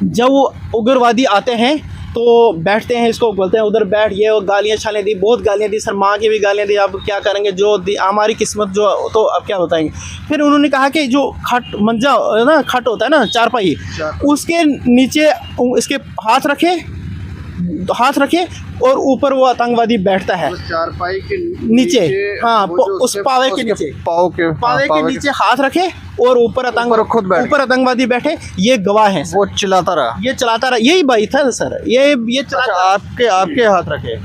जब वो उग्रवादी आते हैं तो बैठते हैं, इसको बोलते हैं उधर बैठ, ये गालियाँ छालें दी, बहुत गालियाँ दी सर, माँ की भी गालियाँ दी, अब क्या करेंगे, जो हमारी किस्मत जो, तो अब क्या बताएंगे। फिर उन्होंने कहा कि जो खट मंजा है ना, खट होता है ना चारपाई, उसके नीचे इसके हाथ रखे और ऊपर वो आतंकवादी बैठता है चारपाई के नीचे, हाँ उस पावे के नीचे, पावे के नीचे हाथ रखे और ऊपर आतंकवादी बैठे। ये गवाह है, वो चलाता रहा, यही बात था सर, ये चलाता। आपके हाथ रखे।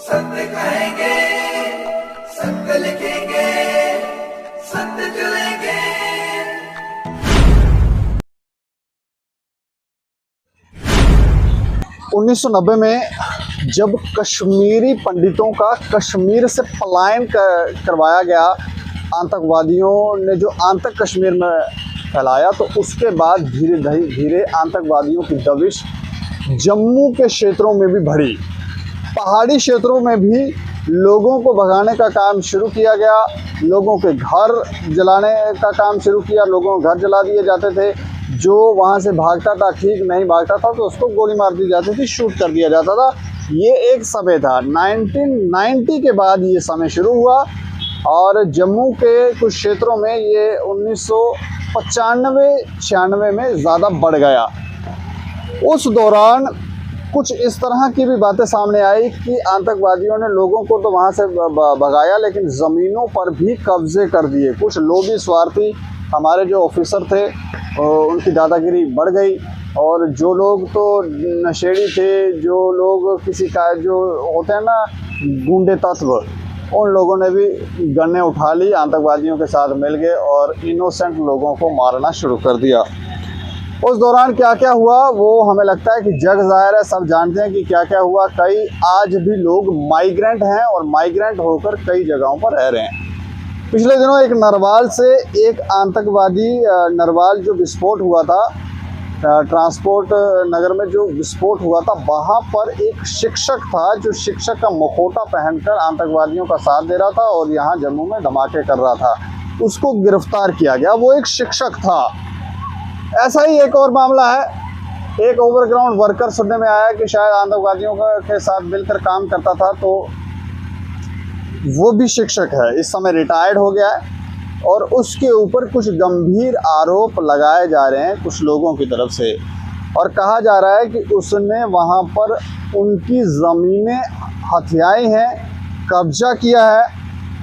सत्य कहेंगे, सत्य लिखेंगे, सत्य चलेंगे। 1990 में जब कश्मीरी पंडितों का कश्मीर से पलायन करवाया गया, आतंकवादियों ने जो आतंक कश्मीर में फैलाया, तो उसके बाद धीरे धीरे आतंकवादियों की दबिश जम्मू के क्षेत्रों में भी बढ़ी। पहाड़ी क्षेत्रों में भी लोगों को भगाने का काम शुरू किया गया, लोगों के घर जलाने का काम शुरू किया, लोगों के घर जला दिए जाते थे। जो वहाँ से भागता था, ठीक नहीं भागता था, तो उसको गोली मार दी जाती थी, शूट कर दिया जाता था। ये एक समय था। 1990 के बाद ये समय शुरू हुआ और जम्मू के कुछ क्षेत्रों में ये 1995-96 में ज़्यादा बढ़ गया। उस दौरान कुछ इस तरह की भी बातें सामने आई कि आतंकवादियों ने लोगों को तो वहाँ से भगाया, लेकिन ज़मीनों पर भी कब्जे कर दिए। कुछ लोभी स्वार्थी हमारे जो ऑफिसर थे उनकी दादागिरी बढ़ गई, और जो लोग तो नशेड़ी थे, जो लोग किसी का जो होते हैं ना गुंडे तत्व, उन लोगों ने भी गन्ने उठा ली, आतंकवादियों के साथ मिल गए और इनोसेंट लोगों को मारना शुरू कर दिया। उस दौरान क्या क्या हुआ वो हमें लगता है कि जग ज़ाहिर है, सब जानते हैं कि क्या क्या हुआ। कई आज भी लोग माइग्रेंट हैं और माइग्रेंट होकर कई जगहों पर रह रहे हैं। पिछले दिनों एक नरवाल से एक आतंकवादी, नरवाल जो विस्फोट हुआ था, ट्रांसपोर्ट नगर में जो विस्फोट हुआ था, वहाँ पर एक शिक्षक था जो शिक्षक का मुखौटा पहनकर आतंकवादियों का साथ दे रहा था और यहाँ जम्मू में धमाके कर रहा था। उसको गिरफ्तार किया गया, वो एक शिक्षक था। ऐसा ही एक और मामला है, एक ओवरग्राउंड वर्कर सुनने में आया कि शायद आतंकवादियों के साथ मिलकर काम करता था, तो वो भी शिक्षक है, इस समय रिटायर्ड हो गया है और उसके ऊपर कुछ गंभीर आरोप लगाए जा रहे हैं कुछ लोगों की तरफ से, और कहा जा रहा है कि उसने वहाँ पर उनकी ज़मीनें हथियाई हैं, कब्जा किया है,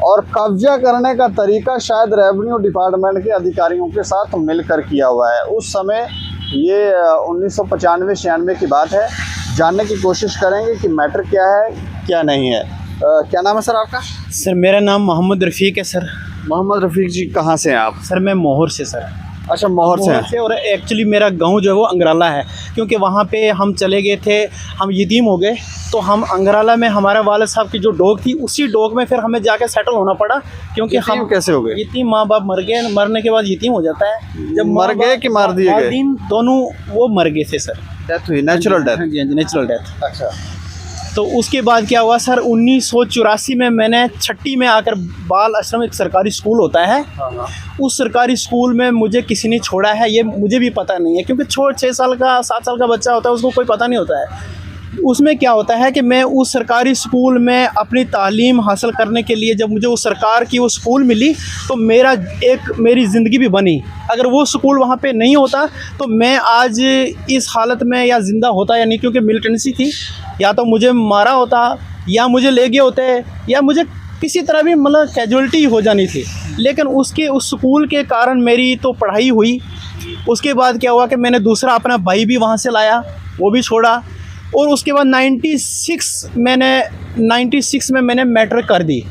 और कब्जा करने का तरीका शायद रेवेन्यू डिपार्टमेंट के अधिकारियों के साथ मिलकर किया हुआ है। उस समय ये 1995-96 की बात है। जानने की कोशिश करेंगे कि मैटर क्या है क्या नहीं है। क्या नाम है सर आपका? सर मेरा नाम मोहम्मद रफ़ीक है सर। मोहम्मद रफ़ीक जी, कहाँ से हैं आप? सर मैं मोहर से सर। अच्छा, मोहर से। और एक्चुअली मेरा गांव जो है वो अंगराला है, क्योंकि वहाँ पे हम चले गए थे, हम यतीम हो गए, तो हम अंगराला में हमारे वालिद साहब की जो डॉग थी, उसी डॉग में फिर हमें जाके सेटल होना पड़ा। क्योंकि हम कैसे हो गए? यतीम, माँ बाप मर गए, मरने के बाद यतीम हो जाता है। जब मर गए कि मार दिए गए? दोनों वो मर गए थे सर। डेथ हुई, नेचुरल डेथ? हाँ जी, हाँ जी, नेचुरल डेथ। अच्छा। तो उसके बाद क्या हुआ सर, 1984 में मैंने छट्टी में आकर, बाल आश्रम एक सरकारी स्कूल होता है, उस सरकारी स्कूल में मुझे किसी ने छोड़ा है, ये मुझे भी पता नहीं है, क्योंकि 6 साल का 7 साल का बच्चा होता है, उसको कोई पता नहीं होता है। उसमें क्या होता है कि मैं उस सरकारी स्कूल में अपनी तालीम हासिल करने के लिए, जब मुझे उस सरकार की वो स्कूल मिली, तो मेरी ज़िंदगी भी बनी। अगर वो स्कूल वहाँ पे नहीं होता तो मैं आज इस हालत में या ज़िंदा होता या नहीं, क्योंकि मिलिटेंसी थी, या तो मुझे मारा होता, या मुझे ले गए होते, या मुझे किसी तरह भी मतलब कैजुअल्टी हो जानी थी। लेकिन उस स्कूल के कारण मेरी तो पढ़ाई हुई। उसके बाद क्या हुआ कि मैंने दूसरा अपना भाई भी वहाँ से लाया, वो भी छोड़ा, और उसके बाद 96 में मैंने मैट्रिक कर दी।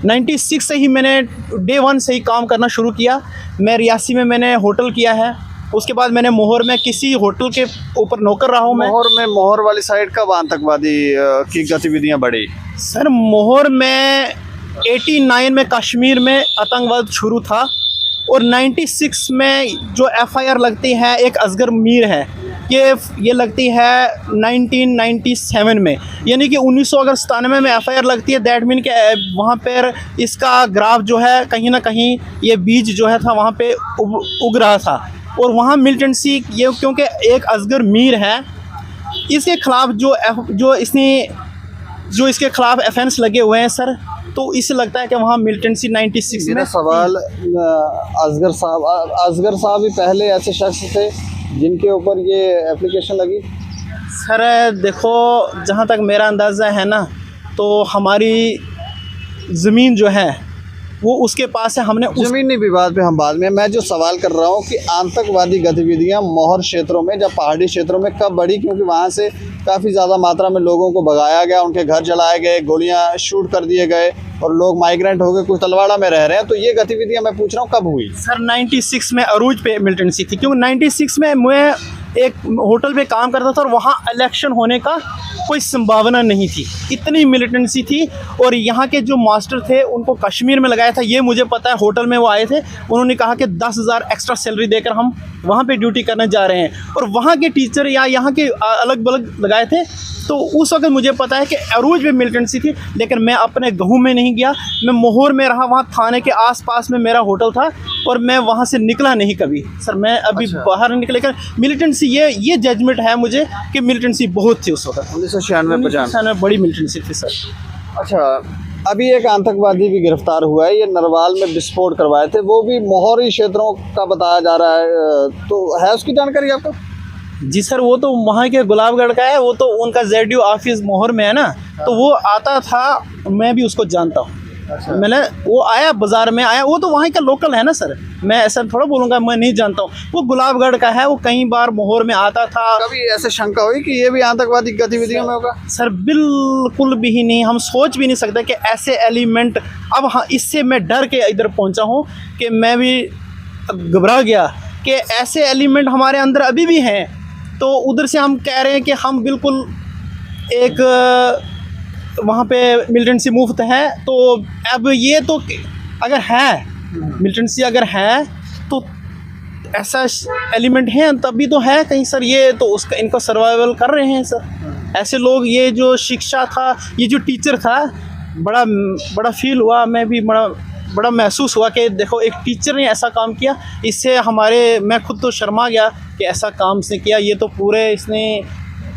96 से ही मैंने डे 1 से ही काम करना शुरू किया। मैं रियासी में मैंने होटल किया है, उसके बाद मैंने मोहर में किसी होटल के ऊपर नौकर रहा हूँ। मोहर वाली साइड कब आतंकवादी की गतिविधियाँ बढ़ी? सर मोहर में 89 में कश्मीर में आतंकवाद शुरू था, और 96 में जो FIR लगती है, एक असगर मीर है, ये लगती है 1997 में, यानी कि 1997 में FIR लगती है। दैट मीन के वहाँ पर इसका ग्राफ जो है कहीं ना कहीं ये बीज जो है था वहाँ पे उग रहा था। और वहाँ मिलिटेंसी ये क्योंकि एक असगर मीर है, इसके खिलाफ जो इसके खिलाफ ऑफेंस लगे हुए हैं सर, तो इससे लगता है कि वहाँ मिलिटेंसी 96 मेरा में सवाल असगर साहब ही पहले ऐसे शख्स थे जिनके ऊपर ये एप्लीकेशन लगी? सर देखो, जहाँ तक मेरा अंदाज़ा है ना, तो हमारी ज़मीन जो है वो उसके पास है। हमने ज़मीनी विवाद पे हम बाद में, मैं जो सवाल कर रहा हूँ कि आतंकवादी गतिविधियाँ मोहर क्षेत्रों में, जब पहाड़ी क्षेत्रों में कब बढ़ी? क्योंकि वहाँ से काफ़ी ज़्यादा मात्रा में लोगों को भगाया गया, उनके घर जलाए गए, गोलियाँ शूट कर दिए गए और लोग माइग्रेंट हो गए, कुछ तलवाड़ा में रह रहे हैं। तो ये गतिविधियाँ मैं पूछ रहा हूँ कब हुई? सर 96 में अरूज पे मिलिटेंसी थी, क्योंकि 96 में मैं एक होटल पे काम करता था और वहाँ इलेक्शन होने का कोई संभावना नहीं थी, इतनी मिलिटेंसी थी। और यहाँ के जो मास्टर थे उनको कश्मीर में लगाया था, ये मुझे पता है। होटल में वो आए थे, उन्होंने कहा कि 10,000 एक्स्ट्रा सैलरी देकर हम वहाँ पे ड्यूटी करने जा रहे हैं, और वहाँ के टीचर या यहाँ के अलग अलग लगाए थे। तो उस वक्त मुझे पता है कि अरूज में मिलिटेंसी थी, लेकिन मैं अपने गहू में नहीं गया, मैं मोहर में रहा, वहाँ थाने के आसपास में मेरा होटल था और मैं वहाँ से निकला नहीं कभी सर। मैं अभी बाहर निकले, लेकिन मिलिटेंसी ये जजमेंट है मुझे कि मिलिटेंसी बहुत थी उस वक्त। 1996 में बड़ी मिलिटेंसी थी सर। अच्छा, अभी एक आतंकवादी भी गिरफ्तार हुआ है, ये नरवाल में विस्फोट करवाए थे, वो भी मोहरी क्षेत्रों का बताया जा रहा है, तो है उसकी जानकारी आपको? जी सर, वो तो वहाँ के गुलाबगढ़ का है, वो तो उनका ZDO ऑफिस मोहर में है ना, तो वो आता था, मैं भी उसको जानता हूँ। अच्छा। मैंने वो आया, बाज़ार में आया, वो तो वहाँ का लोकल है ना सर, मैं ऐसा थोड़ा बोलूँगा मैं नहीं जानता हूँ। वो गुलाबगढ़ का है, वो कई बार मोहर में आता था। कभी ऐसे शंका हुई कि ये भी आतंकवादी गतिविधियों में होगा? सर बिल्कुल भी नहीं, हम सोच भी नहीं सकते कि ऐसे एलिमेंट। अब हाँ, इससे मैं डर के इधर पहुँचा हूँ कि मैं भी घबरा गया कि ऐसे एलिमेंट हमारे अंदर अभी भी हैं। तो उधर से हम कह रहे हैं कि हम बिल्कुल एक वहाँ पे मिलिटेंसी मुफ्त है। तो अब ये तो अगर है मिलिटेंसी, अगर है तो ऐसा एलिमेंट है तभी तो है कहीं सर। ये तो उसका इनको सर्वाइवल कर रहे हैं सर ऐसे लोग। ये जो शिक्षा था, ये जो टीचर था, बड़ा फील हुआ, मैं भी बड़ा महसूस हुआ कि देखो एक टीचर ने ऐसा काम किया। इससे मैं खुद तो शर्मा गया कि ऐसा काम इसने किया। ये तो पूरे इसने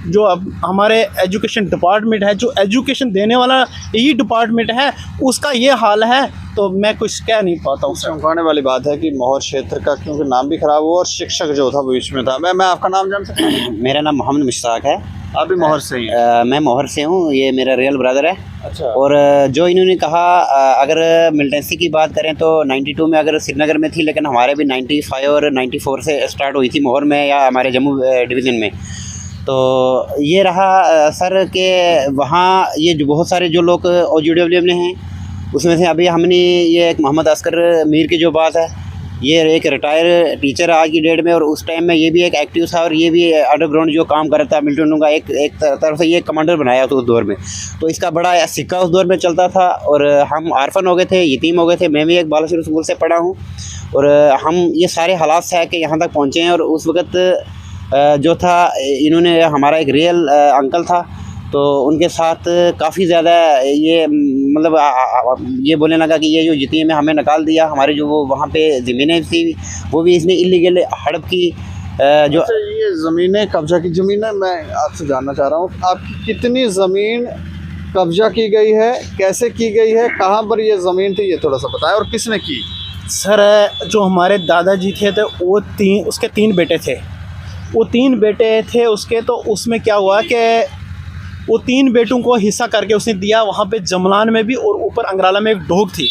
जो अब हमारे एजुकेशन डिपार्टमेंट है, जो एजुकेशन देने वाला यही डिपार्टमेंट है, उसका ये हाल है, तो मैं कुछ कह नहीं पाता हूँ। चौंकाने वाली बात है कि मोहर क्षेत्र का क्योंकि नाम भी खराब हुआ और शिक्षक जो था बीच में था। मैं आपका नाम जान सकता हूँ? मेरा नाम मोहम्मद मुश्ताक है। आप भी मोहर से ही हैं? मैं मोहर से हूँ, ये मेरा रियल ब्रदर है। अच्छा। और जो इन्होंने कहा, अगर मिलिटेंसी की बात करें तो 92 में अगर श्रीनगर में थी, लेकिन हमारे भी 95 और 94 से स्टार्ट हुई थी मोहर में या हमारे जम्मू डिवीज़न में। तो ये रहा सर के वहाँ ये जो बहुत सारे जो लोग OGW में हैं, उसमें से अभी हमने ये एक मोहम्मद अस्कर मीर की जो बात है, ये एक रिटायर टीचर आज की डेट में, और उस टाइम में ये भी एक एक्टिव था और ये भी अंडरग्राउंड जो काम कर रहा था मिलिटेंटों का एक तरफ से ये कमांडर बनाया था उस दौर में। तो इसका बड़ा सिक्का उस दौर में चलता था और हम आरफन हो गए थे, यतीम हो गए थे। मैं भी एक बालासुर स्कूल से पढ़ा हूँ और हम ये सारे हालात से आके यहाँ तक पहुँचे हैं। और उस वक्त जो था, इन्होंने हमारा एक रियल अंकल था, तो उनके साथ काफ़ी ज़्यादा ये मतलब ये बोलने लगा कि ये जो यतीम है हमें निकाल दिया। हमारी जो वो वहाँ पे ज़मीनें थी वो भी इसने इलीगल हड़प की। जो अच्छा, ये ज़मीनें कब्जा की ज़मीन है, मैं आपसे जानना चाह रहा हूँ आपकी कितनी ज़मीन कब्जा की गई है, कैसे की गई है, कहाँ पर ये ज़मीन थी, ये थोड़ा सा बताएं, और किसने की? सर जो हमारे दादाजी थे तो वो उसके 3 बेटे थे। वो 3 बेटे थे उसके, तो उसमें क्या हुआ कि वो 3 बेटों को हिस्सा करके उसने दिया वहाँ पे जमलान में भी, और ऊपर अंगराला में एक ढोक थी,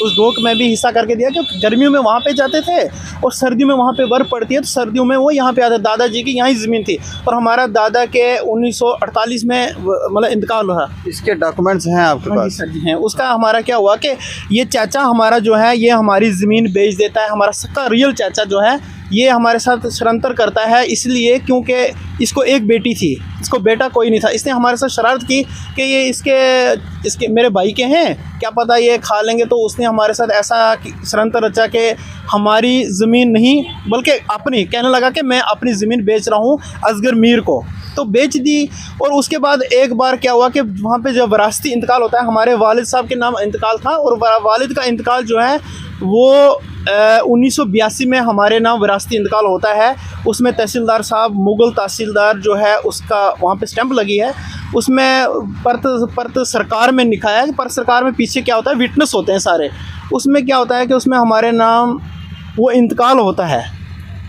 उस ढोक में भी हिस्सा करके दिया। क्योंकि गर्मियों में वहाँ पे जाते थे और सर्दियों में वहाँ पे बर्फ़ पड़ती है, तो सर्दियों में वो यहाँ पे आते। दादाजी की यहाँ ही ज़मीन थी और हमारा दादा के 1948 में मतलब इंतकाल हुआ। इसके डॉक्यूमेंट्स हैं आपके हाँ जी पास? सर जी हैं। उसका हमारा क्या हुआ कि ये चाचा हमारा जो है ये हमारी ज़मीन बेच देता है। हमारा सबका रियल चाचा जो है ये हमारे साथ षड्यंत्र करता है, इसलिए क्योंकि इसको एक बेटी थी, इसको बेटा कोई नहीं था। इसने हमारे साथ शरारत की कि ये इसके मेरे भाई के हैं, क्या पता ये खा लेंगे। तो उसने हमारे साथ ऐसा षड्यंत्र रचा कि हमारी ज़मीन नहीं बल्कि अपनी, कहने लगा कि मैं अपनी ज़मीन बेच रहा हूँ असगर मीर को, तो बेच दी। और उसके बाद एक बार क्या हुआ कि वहाँ पे जब विरासती इंतकाल होता है, हमारे वालिद साहब के नाम इंतकाल था और वालिद का इंतकाल जो है वो 1982 में हमारे नाम विरासती इंतकाल होता है। उसमें तहसीलदार साहब, मुगल तहसीलदार जो है उसका वहाँ पे स्टैंप लगी है। उसमें परत सरकार में लिखा है। परत सरकार में पीछे क्या होता है, विटनेस होते हैं सारे। उसमें क्या होता है कि उसमें हमारे नाम वो इंतकाल होता है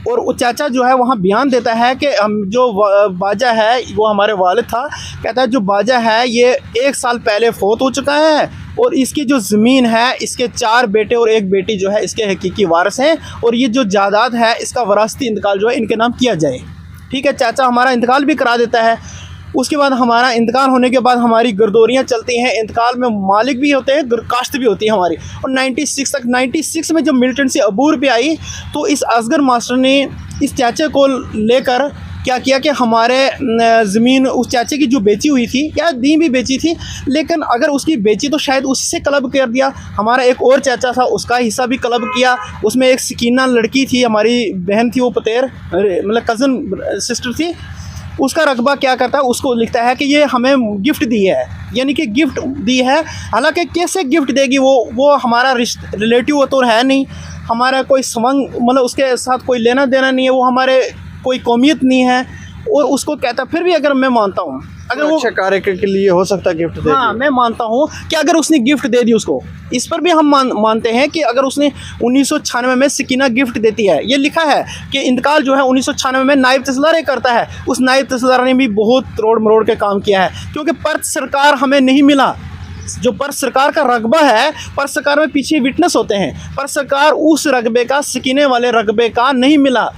और वो चाचा जो है वहाँ बयान देता है कि हम जो बाजा है वो हमारे वालिद था, कहता है जो बाजा है ये 1 साल पहले फौत हो चुका है और इसकी जो ज़मीन है इसके 4 बेटे और 1 बेटी जो है इसके हकीकी वारिस हैं और ये जो जायदाद है इसका वरासती इंतकाल जो है इनके नाम किया जाए। ठीक है, चाचा हमारा इंतकाल भी करा देता है। उसके बाद हमारा इंतकाल होने के बाद हमारी गर्दोरियाँ चलती हैं। इंतकाल में मालिक भी होते हैं, काश्त भी होती है हमारी। और 96 में जब मिलिटेंसी अबूर पे आई तो इस असगर मास्टर ने इस चाचे को लेकर क्या किया कि हमारे ज़मीन उस चाचे की जो बेची हुई थी या दी भी बेची थी, लेकिन अगर उसकी बेची तो शायद उससे क्लब कर दिया। हमारा एक और चाचा था उसका हिस्सा भी क्लब किया। उसमें एक सकीना लड़की थी, हमारी बहन थी, वो पतेर मतलब कज़न सिस्टर थी। उसका रकबा क्या करता है, उसको लिखता है कि ये हमें गिफ्ट दी है, यानी कि गिफ्ट दी है। हालांकि कैसे गिफ्ट देगी वो हमारा रिलेटिव तो है नहीं, हमारा कोई संबंध मतलब उसके साथ कोई लेना देना नहीं है, वो हमारे कोई कौमियत नहीं है। और उसको कहता फिर भी अगर मैं मानता हूँ अगर वो अच्छे कार्य के लिए हो सकता है गिफ्ट दे हाँ दी। मैं मानता हूँ कि अगर उसने गिफ्ट दे दी उसको, इस पर भी हम मानते हैं कि अगर उसने 1996 में सकीना गिफ्ट देती है। ये लिखा है कि इंतकाल जो है 1996 में नायब तहसीलदार करता है। उस नायब तहसीलदार ने भी बहुत तोड़ मरोड़ के काम किया है, क्योंकि परत सरकार हमें नहीं मिला। जो परत सरकार का रकबा है, परत सरकार में पीछे विटनेस होते हैं, परत सरकार उस रकबे का, सकीने वाले रकबे का नहीं मिला,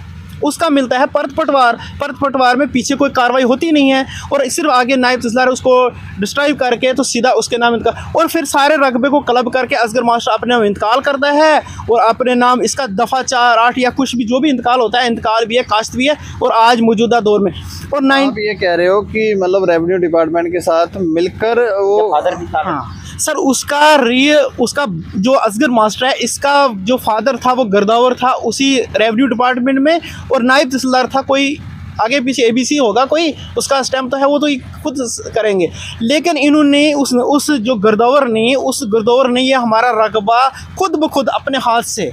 उसका मिलता है परत पटवार। परत पटवार में पीछे कोई कार्रवाई होती नहीं है और सिर्फ आगे नायब तहसीलदार उसको डिस्ट्राइव करके तो सीधा उसके नाम इंतकाल, और फिर सारे रकबे को क्लब करके असगर मास्टर अपने नाम इंतकाल करता है और अपने नाम इसका दफ़ा 4, 8 या कुछ भी जो भी इंतकाल होता है, इंतकाल भी है, काश्त भी है। और आज मौजूदा दौर में और आप ये कह रहे हो कि मतलब रेवेन्यू डिपार्टमेंट के साथ मिलकर वो हाँ सर, उसका जो असगर मास्टर है, इसका जो फादर था वो गर्दावर था उसी रेवेन्यू डिपार्टमेंट में, और नायब तहसीलदार था कोई आगे पीछे ABC होगा कोई, उसका स्टैम्प तो है, वो तो खुद करेंगे। लेकिन इन्होंने उस जो गर्दावर ने ये हमारा रकबा खुद ब खुद अपने हाथ से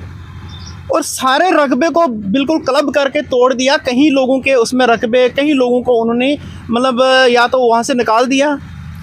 और सारे रकबे को बिल्कुल क्लब करके तोड़ दिया। कहीं लोगों के उसमें रकबे, कहीं लोगों को उन्होंने मतलब या तो वहाँ से निकाल दिया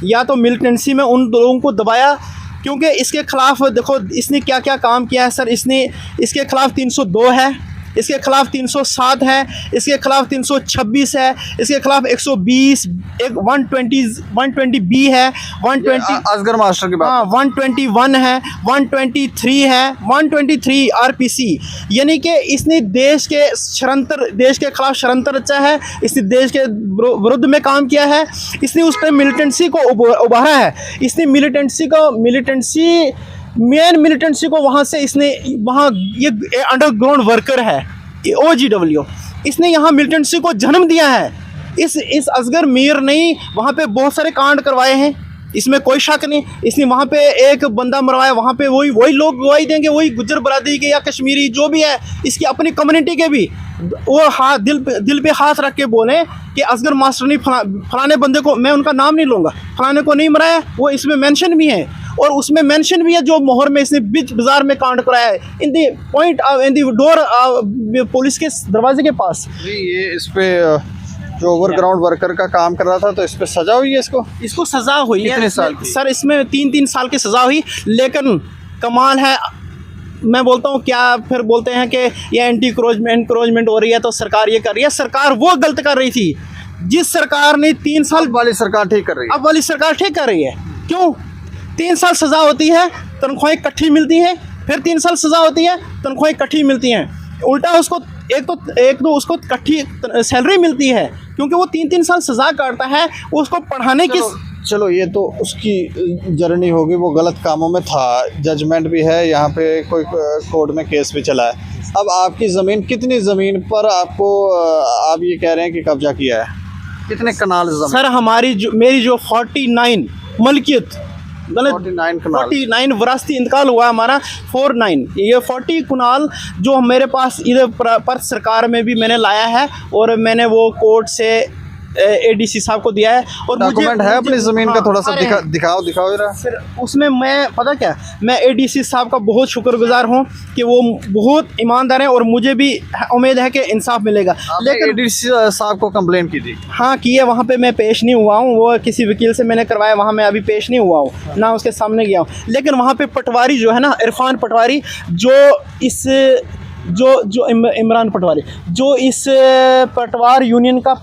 या तो मिलिटेंसी में उन लोगों को दबाया। क्योंकि इसके ख़िलाफ़ देखो इसने क्या क्या काम किया है सर। इसके ख़िलाफ़ 302 है, इसके ख़िलाफ़ 307 है, इसके ख़िलाफ़ 326 है, इसके ख़िलाफ़ 120, एक 120B है, 120 असगर मास्टर की बात। हाँ 121 है, 123 है, 123 RPC। यानी कि इसने देश के खिलाफ षड्यंत्र रचा है, इसने देश के विरुद्ध में काम किया है। इसने उस टाइम मिलिटेंसी को उभारा है। इसने मेन मिलिटेंसी को वहाँ से इसने वहाँ ये अंडरग्राउंड वर्कर है OGW, इसने यहाँ मिलिटेंसी को जन्म दिया है। इस असगर मीर ने वहाँ पे बहुत सारे कांड करवाए हैं, इसमें कोई शक नहीं। इसने वहाँ पे एक बंदा मरवाया, वहाँ पे वही लोग गवाही देंगे, वही गुज्जर बरादरी के या कश्मीरी जो भी है, इसकी अपनी कम्युनिटी के भी वो हाथ दिल पे हाथ रख के बोले कि असगर मास्टर ने फलाने बंदे को, मैं उनका नाम नहीं लूँगा, फलाने को नहीं मराया, वो इसमें मेंशन भी है। और उसमें मेंशन भी है जो मोहर में इसने बीच बाजार में कांड कराया है, इन दी डोर पुलिस के दरवाजे के पास। जी, ये इस पे जो ओवरग्राउंड वर्कर का काम कर रहा था, तो इस पे सजा हुई है इसको सजा हुई है। कितने साल की? सर इसमें 3-3 साल की सजा हुई। लेकिन कमाल है, मैं बोलता हूँ क्या फिर बोलते हैं कि ये एनक्रोचमेंट हो रही है तो सरकार ये कर रही है। सरकार वो गलत कर रही थी जिस सरकार ने 3 साल वाली सरकार ठीक कर रही है। अब वाली सरकार ठीक कर रही है। क्यों? 3 साल सज़ा होती है, तनख्वाहें इकट्ठी मिलती हैं, फिर 3 साल सज़ा होती है, तनख्वाहें इकट्ठी मिलती हैं। उल्टा उसको एक तो उसको इकट्ठी सैलरी मिलती है, क्योंकि वो 3-3 साल सज़ा काटता है। उसको पढ़ाने की चलो ये तो उसकी जर्नी होगी, वो गलत कामों में था, जजमेंट भी है, यहाँ पे कोई कोर्ट में केस भी चला है। अब आपकी ज़मीन, कितनी ज़मीन पर आपको आप ये कह रहे हैं कि कब्जा किया है, कितने कनाल ज़मीन? सर मेरी जो 49 मलकियत, 49 वरासती इंतकाल हुआ हमारा 49, ये 40 कुनाल जो मेरे पास इधर परत सरकार में भी मैंने लाया है, और मैंने वो कोर्ट से एडीसी साहब को दिया है। और डॉक्यूमेंट है अपनी ज़मीन का, हाँ, थोड़ा सा अरे दिखाओ जरा। फिर उसमें मैं पता क्या, मैं एडीसी साहब का बहुत शुक्रगुजार हूँ कि वो बहुत ईमानदार हैं और मुझे भी उम्मीद है कि इंसाफ मिलेगा। लेकिन एडीसी साहब को कंप्लेन की थी? हाँ की है, वहाँ पे मैं पेश नहीं हुआ हूँ, वो किसी वकील से मैंने करवाया, वहाँ मैं अभी पेश नहीं हुआ हूँ, ना उसके सामने गया हूँ। लेकिन वहाँ पे पटवारी जो है ना, इरफान पटवारी, जो इमरान पटवारी, जो इस पटवार यूनियन का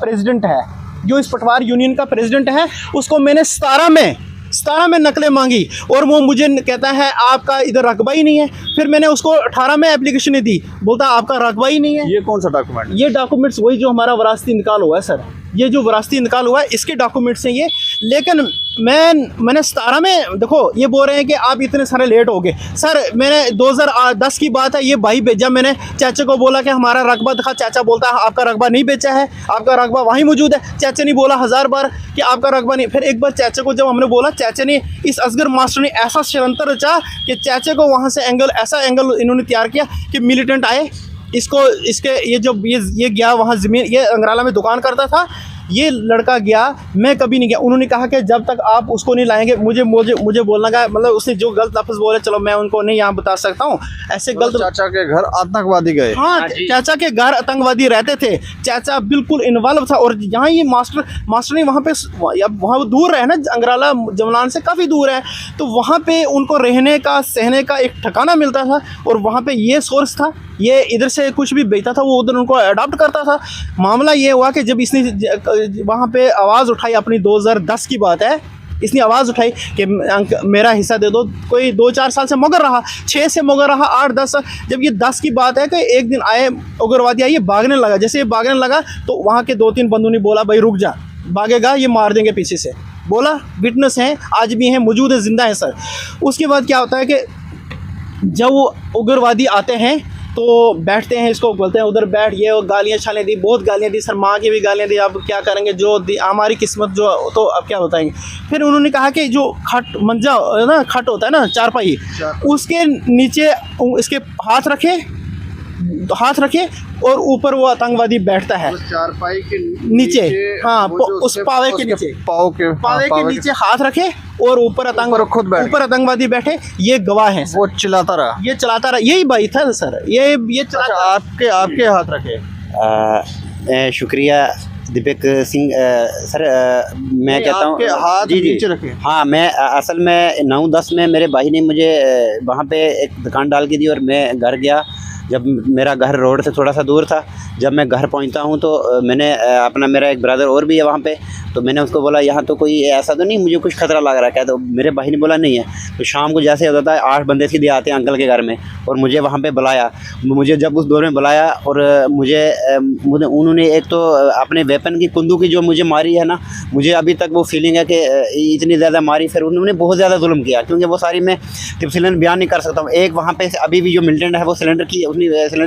प्रेसिडेंट है, उसको मैंने 17 में नकलें मांगी और वो मुझे कहता है आपका इधर रकबा ही नहीं है। फिर मैंने उसको 18 में एप्लीकेशन दी, बोलता आपका रकबा ही नहीं है। ये कौन सा डॉक्यूमेंट? ये डॉक्यूमेंट्स वही जो हमारा विरासती इंतकाल हुआ है सर, ये जो विरासती इंतकाल हुआ है इसके डॉक्यूमेंट्स हैं ये। लेकिन मैंने 17 में, देखो ये बोल रहे हैं कि आप इतने सारे लेट हो गए। सर मैंने 2010 की बात है, ये भाई भेजा, मैंने चाचा को बोला कि हमारा रकबा दिखा, चाचा बोलता है आपका रकबा नहीं बेचा है, आपका रकबा वहीं मौजूद है। चाचा ने बोला 1000 बार कि आपका रकबा नहीं। फिर एक बार चाचा को जब हमने बोला, चाचा ने, इस असगर मास्टर ने ऐसा षड्यंत्र रचा कि चाचा को वहाँ से ऐसा एंगल इन्होंने तैयार किया कि मिलिटेंट आए, इसके ये गया वहाँ ज़मीन, ये अंगराला में दुकान करता था, ये लड़का गया, मैं कभी नहीं गया। उन्होंने कहा कि जब तक आप उसको नहीं लाएंगे, मुझे बोलना का मतलब, उसने जो गलत लफ्ज़ बोले, चलो मैं उनको नहीं यहाँ बता सकता हूँ, ऐसे गलत। चाचा के घर आतंकवादी गए? हाँ, चाचा के घर आतंकवादी रहते थे, चाचा बिल्कुल इन्वॉल्व था। और यहाँ ये मास्टर ने वहाँ पे, वहाँ दूर है ना, अंगराला जमनान से काफ़ी दूर है, तो वहाँ पे उनको रहने का सहने का एक ठिकाना मिलता था और वहाँ पे ये सोर्स था, ये इधर से कुछ भी बेचता था, वो उधर उनको अडॉप्ट करता था। मामला ये हुआ कि जब इसने वहाँ पे आवाज़ उठाई, अपनी 2010 की बात है, इसने आवाज़ उठाई कि मेरा हिस्सा दे दो। कोई 2-4 साल से मगर रहा, 6 से मगर रहा, 8-10। जब ये 10 की बात है कि एक दिन आए उग्रवादी आए, ये भागने लगा। जैसे ये भागने लगा तो वहाँ के 2-3 बंदों ने बोला भाई रुक जा, भागेगा ये मार देंगे पीछे से। बोला विटनेस हैं, आज भी हैं, मौजूद है, ज़िंदा है सर। उसके बाद क्या होता है कि जब वो उग्रवादी आते हैं तो बैठते हैं, इसको बोलते हैं उधर बैठ, ये वो गालियाँ छालें दी, बहुत गालियाँ दी सर, माँ की भी गालियाँ दी। अब क्या करेंगे, जो हमारी किस्मत जो, तो अब क्या बताएंगे। फिर उन्होंने कहा कि जो खट मंजा ना, खट होता है ना, चारपाई, उसके नीचे इसके हाथ रखे और ऊपर वो आतंकवादी बैठता है चारपाई के नीचे। हाँ, उस पावे के नीचे, पावे के नीचे हाथ रखे और ऊपर आतंकवादी बैठे। ये गवाह हैं, वो चलाता रहा, यही भाई था सर, ये चला। आपके हाथ रखे? शुक्रिया दीपक सिंह सर। मैं कहता हूँ हाथ नीचे रखे। हाँ, मैं असल में 9-10 में मेरे भाई ने मुझे वहाँ पे एक दुकान डाल के दी और मैं घर गया। जब मेरा घर रोड से थोड़ा सा दूर था, जब मैं घर पहुंचता हूं तो मैंने मेरा एक ब्रदर और भी है वहां पे, तो मैंने उसको बोला यहाँ तो कोई ऐसा तो नहीं, मुझे कुछ खतरा लग रहा है। तो मेरे भाई ने बोला नहीं है। तो शाम को जैसे होता था 8 बंदे सीधे आते हैं अंकल के घर में और मुझे वहाँ पे बुलाया। मुझे जब उस दौर में बुलाया और मुझे उन्होंने एक तो अपने वेपन की कुंदू की जो मुझे मारी है ना, मुझे अभी तक वो फीलिंग है कि इतनी ज़्यादा मारी। फिर उन्होंने बहुत ज़्यादा जुल्म किया, क्योंकि वो सारी मैं तफसीलन बयान नहीं कर सकता हूँ। एक वहाँ पे अभी भी जो मिलिटेंट है वो सिलेंडर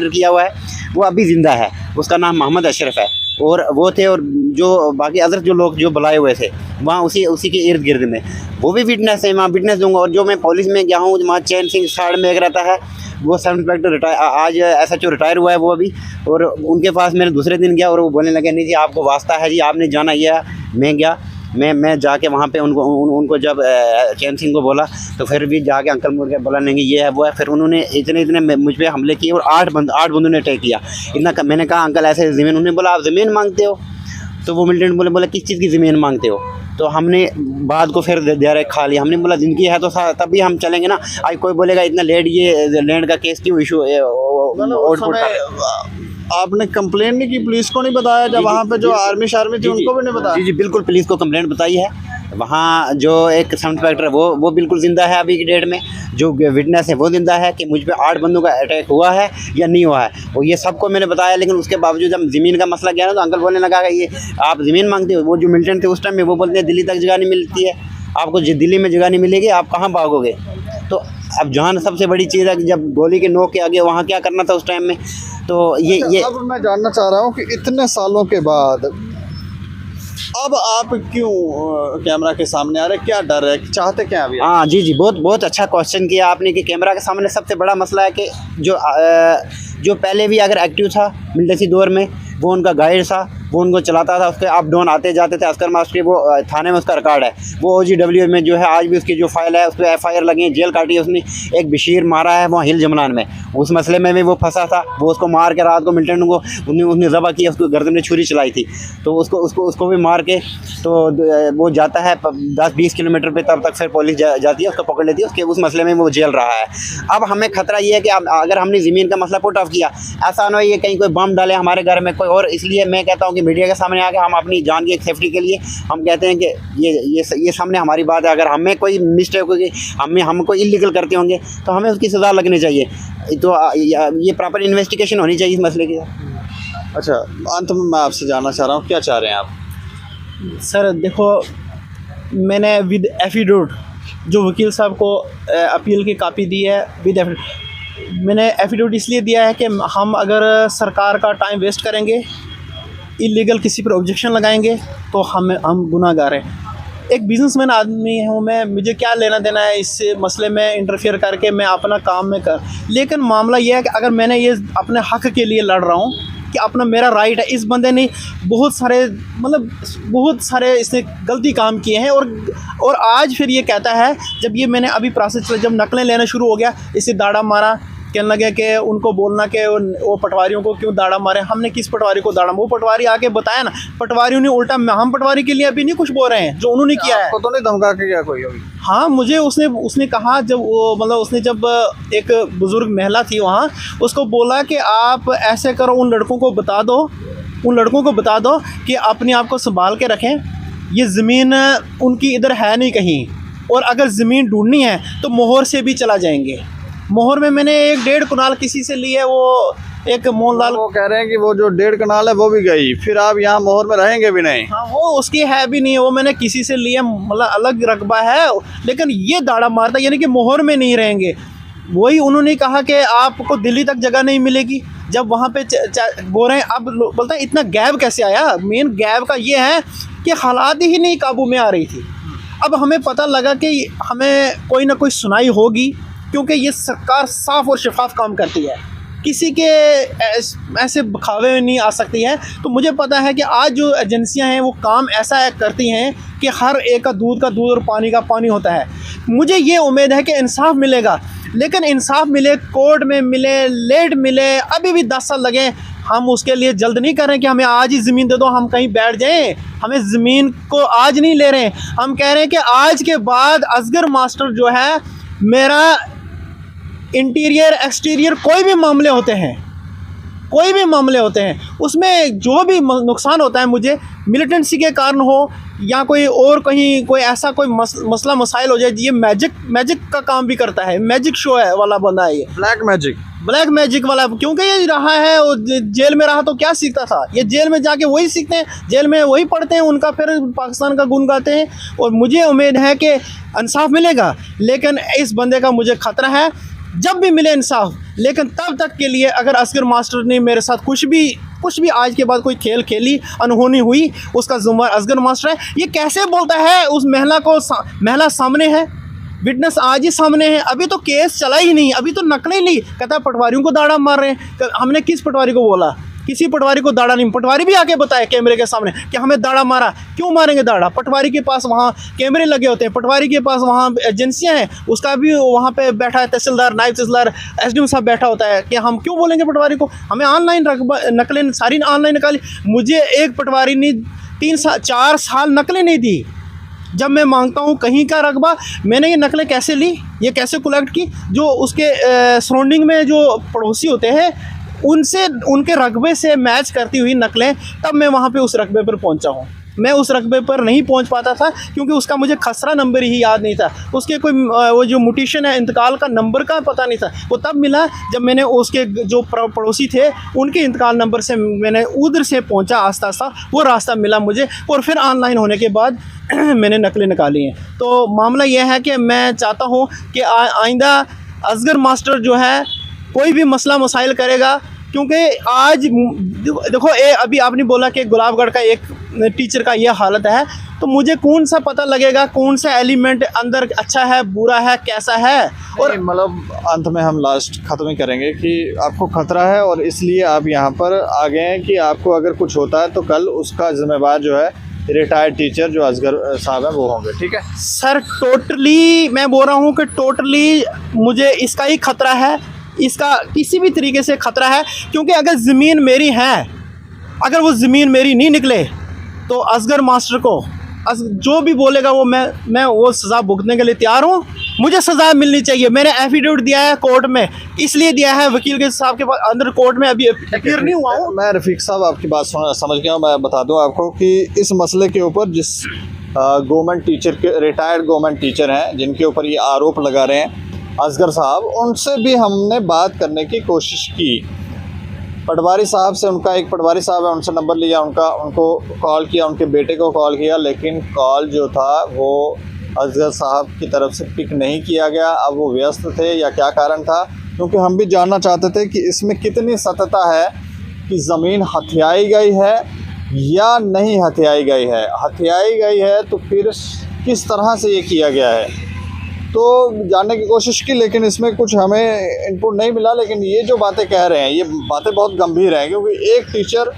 किया हुआ है, वो अभी ज़िंदा है, उसका नाम मोहम्मद अशरफ है। और वो थे, और जो बाकी अदर जो लोग जो बुलाए हुए थे वहाँ उसी के इर्द गिर्द में, वो भी विटनेस है, मैं विटनेस दूंगा। और जो मैं पुलिस में गया हूँ, वहाँ चैन सिंह साइड में एक रहता है, वो सब इंस्पेक्टर आज SHO रिटायर हुआ है वो अभी। और उनके पास मैंने दूसरे दिन गया और वो बोलने लगे नहीं जी आपको वास्ता है जी, आपने जाना ये है। मैं गया, मैं जाके वहाँ पे उनको जब चैन सिंह को बोला तो फिर भी जाके अंकल मुड़ के बोला नहीं ये है वो है। फिर उन्होंने इतने मुझ पर हमले किए और 8 बंदों ने अटैक किया। इतना मैंने कहा अंकल ऐसे ज़मीन, उन्होंने बोला आप ज़मीन मांगते हो? तो वो मिलिटेंट बोले किस चीज़ की ज़मीन मांगते हो? तो हमने बाद को फिर दे खा लिया। हमने बोला जिनकी है तो तभी हम चलेंगे ना। आज कोई बोलेगा इतना लेट, ये लैंड का केस क्यों इशू आपने कंप्लेंट नहीं की, पुलिस को नहीं बताया? जब वहाँ पे जो आर्मी थी उनको भी नहीं बताया? जी बिल्कुल, पुलिस को कंप्लेंट बताई है। वहाँ जो एक सब इंस्पेक्टर है वो बिल्कुल ज़िंदा है अभी की डेट में। जो विटनेस है वो ज़िंदा है कि मुझ पे 8 बंदों का अटैक हुआ है या नहीं हुआ है, और ये सबको मैंने बताया। लेकिन उसके बावजूद जब ज़मीन का मसला गया ना, तो अंकल बोलने लगा कि ये आप ज़मीन मांगते हो। वो जो मिलिटेंट थे उस टाइम में वो बोलते हैं दिल्ली तक जगह नहीं मिलती है आपको, दिल्ली में जगह नहीं मिलेगी, आप कहाँ भागोगे? तो अब जहाँ सबसे बड़ी चीज़ है कि जब गोली के नोक के आगे वहाँ क्या करना था उस टाइम में। तो ये अब मैं जानना चाह रहा हूँ कि इतने सालों के बाद अब आप क्यों कैमरा के सामने आ रहे, क्या डर है, चाहते क्या अभी? हाँ जी बहुत अच्छा क्वेश्चन किया आपने कि कैमरा के सामने सबसे बड़ा मसला है कि जो पहले भी अगर एक्टिव था मिलिटेंसी दौर में, वो उनका गाइड था, वो उनको चलाता था, उसके अप डाउन आते जाते थे। असगर मास्टर की वो थाने में उसका रिकॉर्ड है, वो OGW में जो है आज भी उसकी जो फाइल है उस पर FIR लगी है, जेल काटी है उसने। एक बशीर मारा है वहाँ हिल जमनान में, उस मसले में भी वो फंसा था, वो उसको मार के रात को मिलिटेंट को उसने ज़बह किया, उसको गर्दन में छुरी चलाई थी, तो उसको भी मार के तो वो जाता है 10-20 किलोमीटर पे, तब तक फिर पुलिस जाती है, उसको पकड़ लेती है, उसके उस मसले में वो जेल रहा है। अब हमें खतरा ये है कि अगर हमने ज़मीन का मसला पुट ऑफ किया, ऐसा ना हो ये कहीं कोई बम डाले हमारे घर में कोई, और इसलिए मैं कहता हूँ कि मीडिया के सामने आके हम अपनी जान की एक सेफ्टी के लिए हम कहते हैं कि ये सामने हमारी बात है। अगर हमें कोई मिस्टेक होगी, हम कोई इलीगल करते होंगे तो हमें उसकी सज़ा लगनी चाहिए, तो ये प्रॉपर इन्वेस्टिगेशन होनी चाहिए इस मसले की। अच्छा, अंत में मैं आपसे जानना चाह रहा हूँ, क्या चाह रहे हैं आप? सर देखो, मैंने विद एफिडेविट जो वकील साहब को अपील की कापी दी है, विद एफिडेविट मैंने एफिडेविट इसलिए दिया है कि हम अगर सरकार का टाइम वेस्ट करेंगे, इलीगल किसी पर ऑब्जेक्शन लगाएंगे, तो हम गुनाहगार हैं। एक बिजनेसमैन आदमी हूँ मैं, मुझे क्या लेना देना है इस मसले में इंटरफेयर करके, मैं अपना काम में कर। लेकिन मामला ये है कि अगर मैंने ये अपने हक़ के लिए लड़ रहा हूँ कि अपना मेरा राइट है, इस बंदे ने बहुत सारे इसने गलती काम किए हैं, और आज फिर ये कहता है, जब ये मैंने अभी प्रोसेस जब नकलें लेना शुरू हो गया, इसे दाड़ा मारा, कहने लगे कि उनको बोलना कि वो पटवारियों को क्यों दाड़ा मारे। हमने किस पटवारी को दाड़ा, वो पटवारी आके बताया ना, पटवारियों ने उल्टा, हम पटवारी के लिए अभी नहीं कुछ बोल रहे हैं जो उन्होंने किया है। आपको तो नहीं धमका के गया कोई अभी? हाँ, मुझे उसने कहा, जब वो मतलब उसने जब एक बुज़ुर्ग महिला थी वहाँ, उसको बोला कि आप ऐसे करो, उन लड़कों को बता दो कि अपने आप को संभाल के रखें, ये ज़मीन उनकी इधर है नहीं कहीं, और अगर ज़मीन ढूंढनी है तो मोहर से भी चला जाएंगे। मोहर में मैंने 1.5 कनाल किसी से ली है, वो एक मोहनलाल, वो कह रहे हैं कि वो जो 1.5 कनाल है वो भी गई, फिर आप यहाँ मोहर में रहेंगे भी नहीं। हाँ, वो उसकी है भी नहीं, वो मैंने किसी से लिया, मतलब अलग रकबा है, लेकिन ये दाड़ा मारता, यानी कि मोहर में नहीं रहेंगे। वही उन्होंने कहा कि आपको दिल्ली तक जगह नहीं मिलेगी, जब वहाँ पे बोल रहे हैं। अब बोलते हैं इतना गैप कैसे आया? मेन गैप का ये है कि हालात ही नहीं काबू में आ रही थी। अब हमें पता लगा कि हमें कोई ना कोई सुनाई होगी, क्योंकि ये सरकार साफ़ और शफाफ काम करती है, किसी के ऐसे बखावे में नहीं आ सकती है। तो मुझे पता है कि आज जो एजेंसियां हैं वो काम ऐसा करती हैं कि हर एक का दूध और पानी का पानी होता है। मुझे ये उम्मीद है कि इंसाफ मिलेगा, लेकिन इंसाफ मिले, कोर्ट में मिले, लेट मिले, अभी भी 10 साल लगे, हम उसके लिए जल्द नहीं कर रहे हैं कि हमें आज ही ज़मीन दे दो, हम कहीं बैठ जाएं। हमें ज़मीन को आज नहीं ले रहे हैं, हम कह रहे हैं कि आज के बाद असगर मास्टर जो है, मेरा इंटीरियर एक्सटीरियर कोई भी मामले होते हैं, उसमें जो भी नुकसान होता है, मुझे मिलिटेंसी के कारण हो या कोई और कहीं कोई ऐसा कोई मसला मसाइल हो जाए। ये मैजिक का काम भी करता है, मैजिक शो है वाला बंदा है ये, ब्लैक मैजिक वाला, क्योंकि ये रहा है, वो जेल में रहा तो क्या सीखता था, ये जेल में जाके वही सीखते हैं, जेल में वही पढ़ते हैं, उनका फिर पाकिस्तान का गुण गाते हैं। और मुझे उम्मीद है कि इंसाफ मिलेगा, लेकिन इस बंदे का मुझे ख़तरा है, जब भी मिले इंसाफ। लेकिन तब तक के लिए अगर असगर मास्टर ने मेरे साथ कुछ भी आज के बाद कोई खेल खेली, अनहोनी हुई, उसका ज़िम्मेदार असगर मास्टर है। ये कैसे बोलता है? उस महिला सामने है, विटनेस आज ही सामने है, अभी तो केस चला ही नहीं, अभी तो नकलें ली, कहता पटवारियों को दाड़ा मार रहे हैं। हमने किस पटवारी को बोला? किसी पटवारी को दाड़ा नहीं। पटवारी भी आके बताए कैमरे के सामने कि हमें दाड़ा मारा। क्यों मारेंगे दाड़ा? पटवारी के पास वहाँ कैमरे लगे होते हैं, पटवारी के पास वहाँ एजेंसियाँ हैं, उसका भी वहाँ पे बैठा है तहसीलदार, नायब तहसीलदार, SDM साहब बैठा होता है कि हम क्यों बोलेंगे पटवारी को? हमें ऑनलाइन नकलें सारी ऑनलाइन निकाली। मुझे एक पटवारी ने 4 साल नकलें नहीं दी। जब मैं मांगता हूँ कहीं का रकबा, मैंने ये नकलें कैसे ली, ये कैसे कलेक्ट की? जो उसके सराउंडिंग में जो पड़ोसी होते हैं, उनसे, उनके रकबे से मैच करती हुई नकलें, तब मैं वहाँ पे उस रकबे पर पहुँचा हूँ। मैं उस रकबे पर नहीं पहुँच पाता था क्योंकि उसका मुझे खसरा नंबर ही याद नहीं था, उसके कोई वो जो म्यूटेशन है, इंतकाल का नंबर का पता नहीं था। वो तब मिला जब मैंने उसके जो पड़ोसी थे उनके इंतकाल नंबर से मैंने उधर से पहुँचा, आस्ता आस्ता वो रास्ता मिला मुझे, और फिर ऑनलाइन होने के बाद मैंने नकलें निकाली हैं। तो मामला यह है कि मैं चाहता हूँ कि आइंदा असगर मास्टर जो है कोई भी मसला मसाइल करेगा, क्योंकि आज देखो अभी आपने बोला कि गुलाबगढ़ का एक टीचर का ये हालत है, तो मुझे कौन सा पता लगेगा कौन सा एलिमेंट अंदर अच्छा है, बुरा है, कैसा है? और मतलब अंत में हम लास्ट ख़त्म ही करेंगे कि आपको खतरा है और इसलिए आप यहाँ पर आ गए हैं कि आपको अगर कुछ होता है तो कल उसका जिम्मेवार जो है रिटायर्ड टीचर जो असगर साहब हैं वो होंगे, ठीक है? सर टोटली मैं बोल रहा हूँ कि टोटली मुझे इसका ही खतरा है, इसका किसी भी तरीके से खतरा है, क्योंकि अगर ज़मीन मेरी है, अगर वो ज़मीन मेरी नहीं निकले तो असगर मास्टर को जो भी बोलेगा वो मैं वो सज़ा भुगतने के लिए तैयार हूँ। मुझे सज़ा मिलनी चाहिए। मैंने एफिडेविट दिया है कोर्ट में, इसलिए दिया है वकील के साहब के पास, अंदर कोर्ट में अभी अपीयर नहीं हुआ हूँ। मैं रफ़ीक साहब आपकी बात समझ गया हूँ। मैं बता दूँ आपको कि इस मसले के ऊपर जिस गवर्नमेंट टीचर के रिटायर्ड गवर्नमेंट टीचर हैं जिनके ऊपर ये आरोप लगा रहे हैं असगर साहब, उनसे भी हमने बात करने की कोशिश की। पटवारी साहब से, उनका एक पटवारी साहब है, उनसे नंबर लिया, उनको कॉल किया, उनके बेटे को कॉल किया, लेकिन कॉल जो था वो असगर साहब की तरफ से पिक नहीं किया गया। अब वो व्यस्त थे या क्या कारण था, क्योंकि हम भी जानना चाहते थे कि इसमें कितनी सत्यता है कि ज़मीन हथियाई गई है या नहीं हथियाई गई है। हथियाई गई है तो फिर किस तरह से ये किया गया है, तो जानने की कोशिश की, लेकिन इसमें कुछ हमें इनपुट नहीं मिला। लेकिन ये जो बातें कह रहे हैं ये बातें बहुत गंभीर हैं, क्योंकि एक टीचर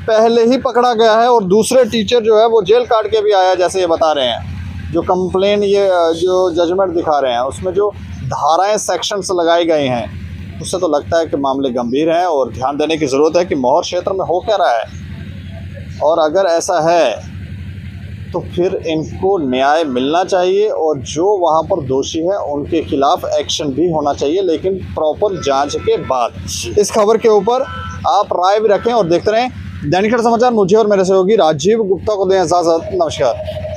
पहले ही पकड़ा गया है और दूसरे टीचर जो है वो जेल काट के भी आया, जैसे ये बता रहे हैं। जो कंप्लेन, ये जो जजमेंट दिखा रहे हैं उसमें जो धाराएं, सेक्शंस लगाए गए हैं, उससे तो लगता है कि मामले गंभीर हैं और ध्यान देने की ज़रूरत है कि मौहर क्षेत्र में हो क्या रहा है। और अगर ऐसा है तो फिर इनको न्याय मिलना चाहिए और जो वहाँ पर दोषी है उनके खिलाफ एक्शन भी होना चाहिए, लेकिन प्रॉपर जांच के बाद। इस खबर के ऊपर आप राय भी रखें और देखते रहें दैनिक समाचार। मुझे और मेरे सहयोगी राजीव गुप्ता को दें इजाज़त। नमस्कार।